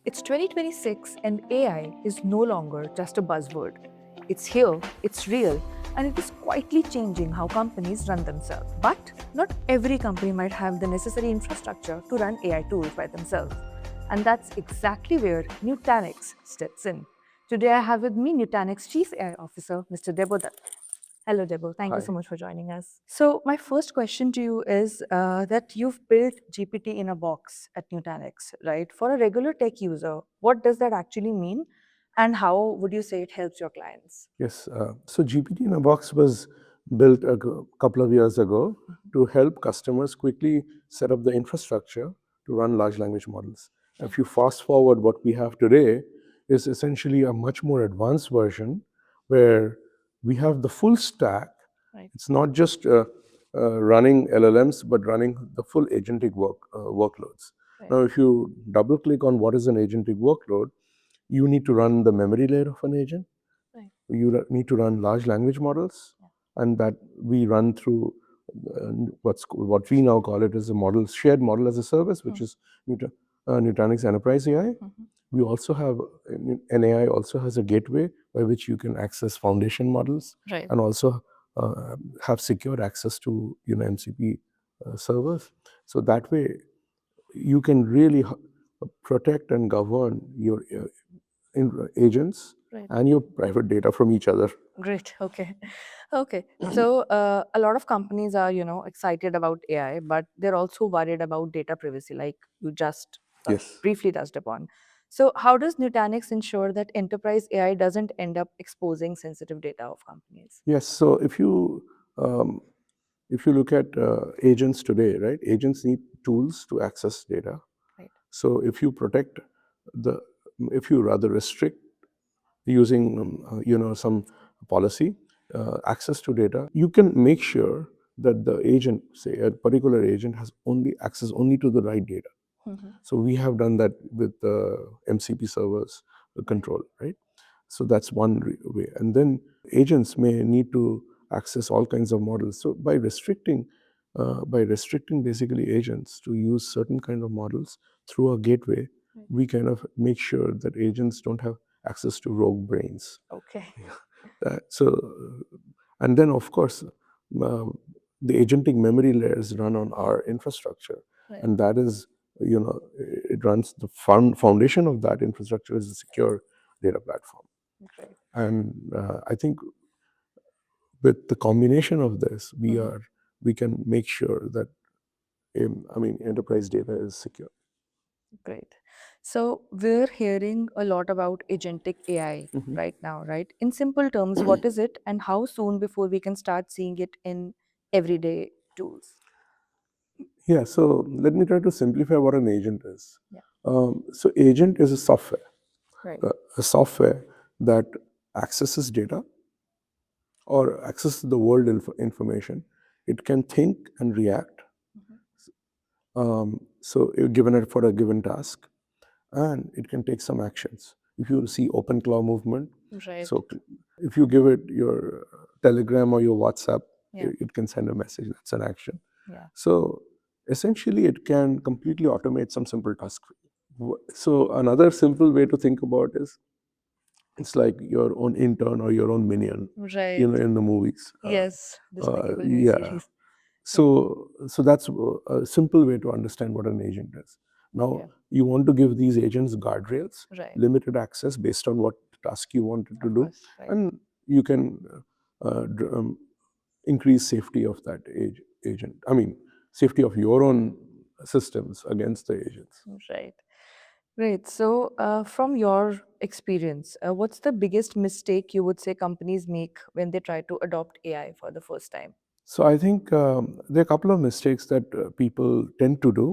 It's 2026 and AI is no longer just a buzzword. It's here, it's real, and it is quietly changing how companies run themselves. But not every company might have the necessary infrastructure to run AI tools by themselves. And that's exactly where Nutanix steps in. Today I have with me Nutanix Chief AI Officer, Mr. Debo Dutta. Hello, Debo. Thank you so Hi. much for joining us. So, my first question to you is that you've built GPT in a box at Nutanix, right? For a regular tech user, what does that actually mean? And how would you say it helps your clients? Yes. So GPT in a box was built a couple of years ago to help customers quickly set up the infrastructure to run large language models. If you fast forward, what we have today is essentially a much more advanced version where we have the full stack. Right. It's not just running LLMs, but running the full agentic workloads. Right. Now, if you double click on what is an agentic workload, you need to run the memory layer of an agent. Right. You need to run large language models, Yeah. and that we run through what we now call it as a model shared model as a service, which is Nutanix Enterprise AI. We also have an AI also has a gateway by which you can access foundation models Right. and also have secure access to MCP servers. So that way you can really protect and govern your agents Right. and your private data from each other. Great. Okay. Okay. So a lot of companies are, excited about AI, but they're also worried about data privacy, like you just Yes. briefly touched upon. So how does Nutanix ensure that enterprise AI doesn't end up exposing sensitive data of companies? Yes. So if you look at agents today, right? Agents need tools to access data. Right. So the, if you rather restrict using some policy access to data, you can make sure that the agent, say a particular agent, has only access only to the right data. So we have done that with MCP servers control, right? So that's one way. And then agents may need to access all kinds of models. So by restricting basically agents to use certain kind of models through a gateway, we kind of make sure that agents don't have access to rogue brains. Okay. So, and then of course, the agentic memory layers run on our infrastructure, Right. and that is, it runs the foundation of that infrastructure is a secure data platform. Great. And I think with the combination of this, we can make sure that enterprise data is secure. Great. So we're hearing a lot about agentic AI right now, right? In simple terms, what is it and how soon before we can start seeing it in everyday tools? Yeah, so let me try to simplify what an agent is. Yeah. So agent is a software, Right. a software that accesses data or accesses the world information. It can think and react. So you're given it for a given task, and it can take some actions. If you see open claw movement, Right. so if you give it your Telegram or your WhatsApp, Yeah. it can send a message. That's an action. Yeah. So essentially, it can completely automate some simple task. So another simple way to think about is it's like your own intern or your own minion, Right. in the movies. Yes. Despicable Me Yeah. series. Yeah. So that's a simple way to understand what an agent is. Now, Okay. you want to give these agents guardrails, Right. limited access based on what task you wanted to Of do, course. Right. and you can increase safety of that agent. Safety of your own systems against the agents. Right. Right. So, from your experience, what's the biggest mistake you would say companies make when they try to adopt AI for the first time? So I think there are a couple of mistakes that people tend to do.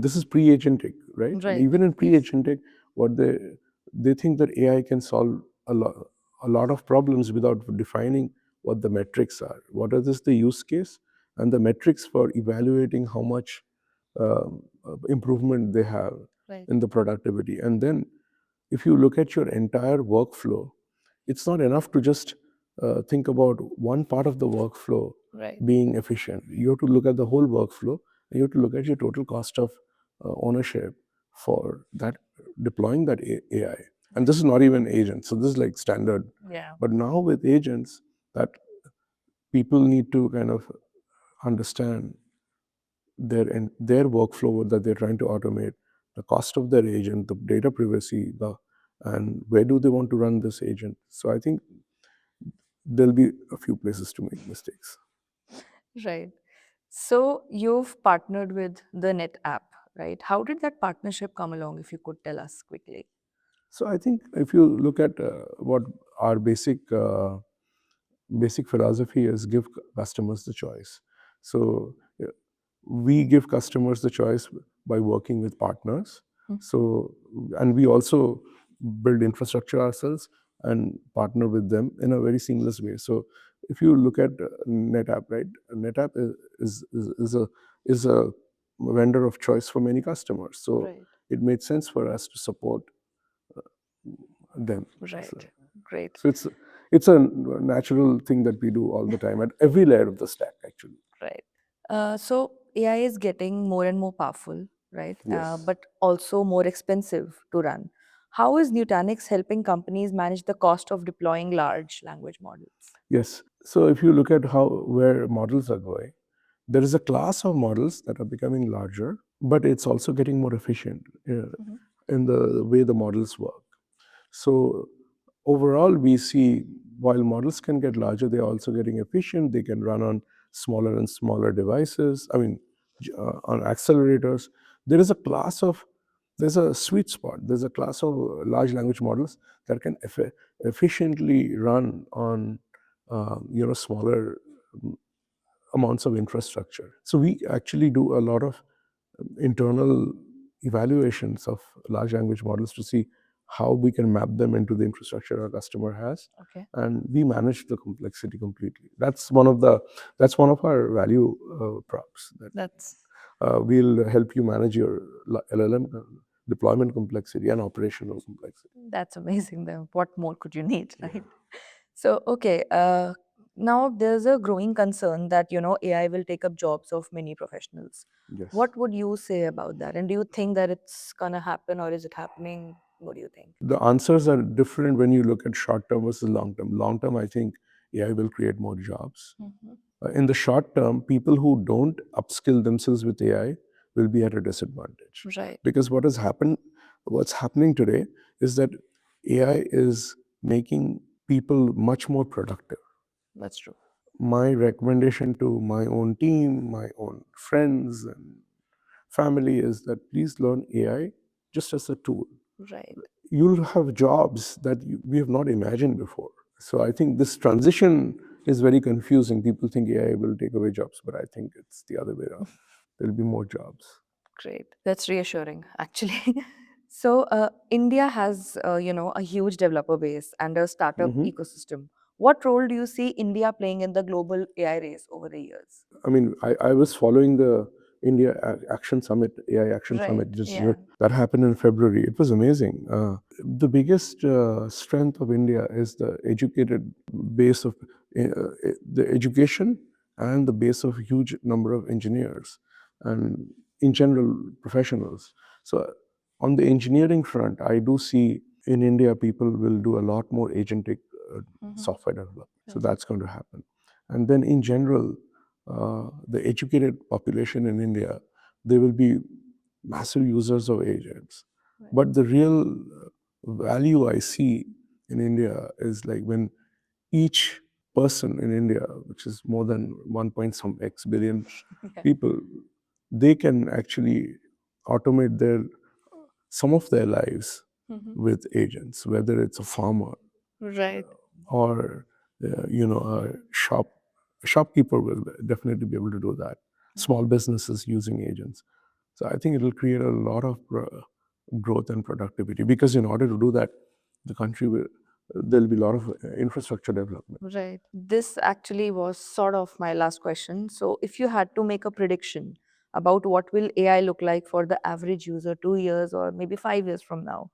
This is pre-agentic, right? And Right. even in Yes. pre-agentic, what they think that AI can solve a lot of problems without defining what the metrics are. What are this the use case and the metrics for evaluating how much improvement they have Right. in the productivity. And then, if you look at your entire workflow, it's not enough to just think about one part of the workflow Right. being efficient. You have to look at the whole workflow, and you have to look at your total cost of ownership for that deploying that AI. And this is not even agents, so this is like standard. Yeah. But now with agents, that people need to kind of understand their workflow that they're trying to automate, the cost of their agent, the data privacy, and where do they want to run this agent. So I think there'll be a few places to make mistakes. Right. So you've partnered with the Net app, right? How did that partnership come along, if you could tell us quickly? So I think if you look at what our basic philosophy is, give customers the choice. So we give customers the choice by working with partners. So, and we also build infrastructure ourselves and partner with them in a very seamless way. So if you look at NetApp, right? NetApp is a vendor of choice for many customers. So Right. it made sense for us to support them. Right. So, Great. so it's a natural thing that we do all the time at every layer of the stack, actually. Right. So AI is getting more and more powerful, right? Yes. But also more expensive to run. How is Nutanix helping companies manage the cost of deploying large language models? Yes. So if you look at where models are going, there is a class of models that are becoming larger, but it's also getting more efficient in the way the models work. So overall, we see while models can get larger, they're also getting efficient. They can run on smaller and smaller devices. I mean, on accelerators. There is a class of there's a sweet spot. There's a class of large language models that can efficiently run on smaller amounts of infrastructure. So we actually do a lot of internal evaluations of large language models to see how we can map them into the infrastructure our customer has, Okay. and we manage the complexity completely. That's one of our value props. That That's we'll help you manage your LLM deployment complexity and operational complexity. That's amazing. Then what more could you need, right? So, okay. Now there's a growing concern that AI will take up jobs of many professionals. Yes. What would you say about that? And do you think that it's gonna happen, or is it happening? What do you think? The answers are different when you look at short term versus long term. Long term, I think AI will create more jobs. In the short term, people who don't upskill themselves with AI will be at a disadvantage. Right. Because what's happening today is that AI is making people much more productive. That's true. My recommendation to my own team, my own friends and family is that please learn AI just as a tool. Right. You'll have jobs that we have not imagined before. So I think this transition is very confusing. People think AI will take away jobs, but I think it's the other way around. There'll be more jobs. Great. That's reassuring, actually. So, India has, a huge developer base and a startup ecosystem. What role do you see India playing in the global AI race over the years? I mean, I was following the India Action Summit, AI Action Right. Summit, just Yeah. that happened in February. It was amazing. The biggest strength of India is the educated base of the education and the base of huge number of engineers and in general professionals. So on the engineering front, I do see in India people will do a lot more agentic software development. So that's going to happen. And then in general, the educated population in India, they will be massive users of agents. Right. But the real value I see in India is like when each person in India, which is more than 1 point some X billion Yeah. people, they can actually automate some of their lives with agents, whether it's a farmer Right. or a shopkeeper will definitely be able to do that. Small businesses using agents. So I think it will create a lot of growth and productivity, because in order to do that, the country will there'll be a lot of infrastructure development. Right. This actually was sort of my last question. So, if you had to make a prediction about what will AI look like for the average user 2 years or maybe 5 years from now,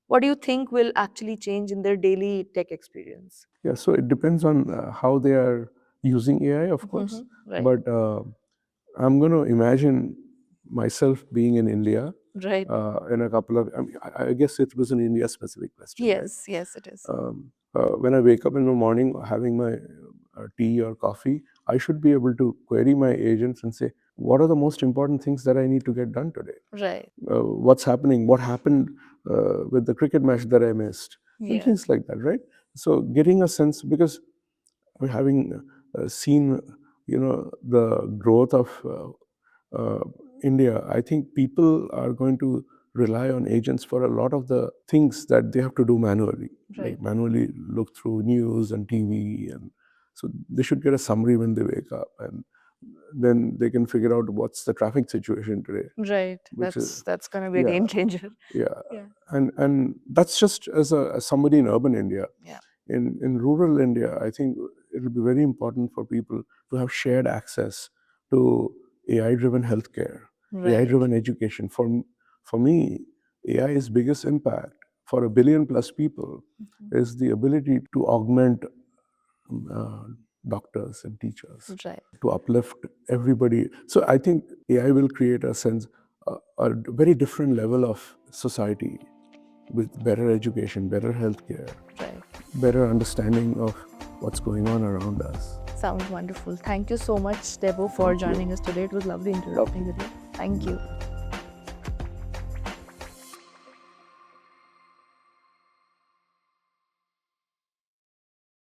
what do you think will actually change in their daily tech experience? Yeah, so it depends on how they are using AI, of course. Right. But I'm going to imagine myself being in India Right. In a couple of, I mean, I guess it was an India specific question, right? Yes, yes, it is. When I wake up in the morning having my tea or coffee, I should be able to query my agents and say, what are the most important things that I need to get done today? Right. What's happening? What happened with the cricket match that I missed? And Yeah. things like that, right? So getting a sense, because we're having seen, the growth of India, I think people are going to rely on agents for a lot of the things that they have to do manually, Right. like manually look through news and TV, and so they should get a summary when they wake up, and then they can figure out what's the traffic situation today, Right. which is That's going to be a yeah, game changer. yeah, Yeah. and that's just as somebody in urban India. Yeah. In rural India, I think it will be very important for people to have shared access to AI-driven healthcare, Right. AI-driven education. For me, AI's biggest impact for 1 billion+ people is the ability to augment uh, doctors and teachers, Right. to uplift everybody. So I think AI will create a very different level of society with better education, better healthcare, Right. better understanding of what's going on around us. Sounds wonderful. Thank you so much, Debo, for Thank you. joining us today. It was lovely interacting with you. Thank you.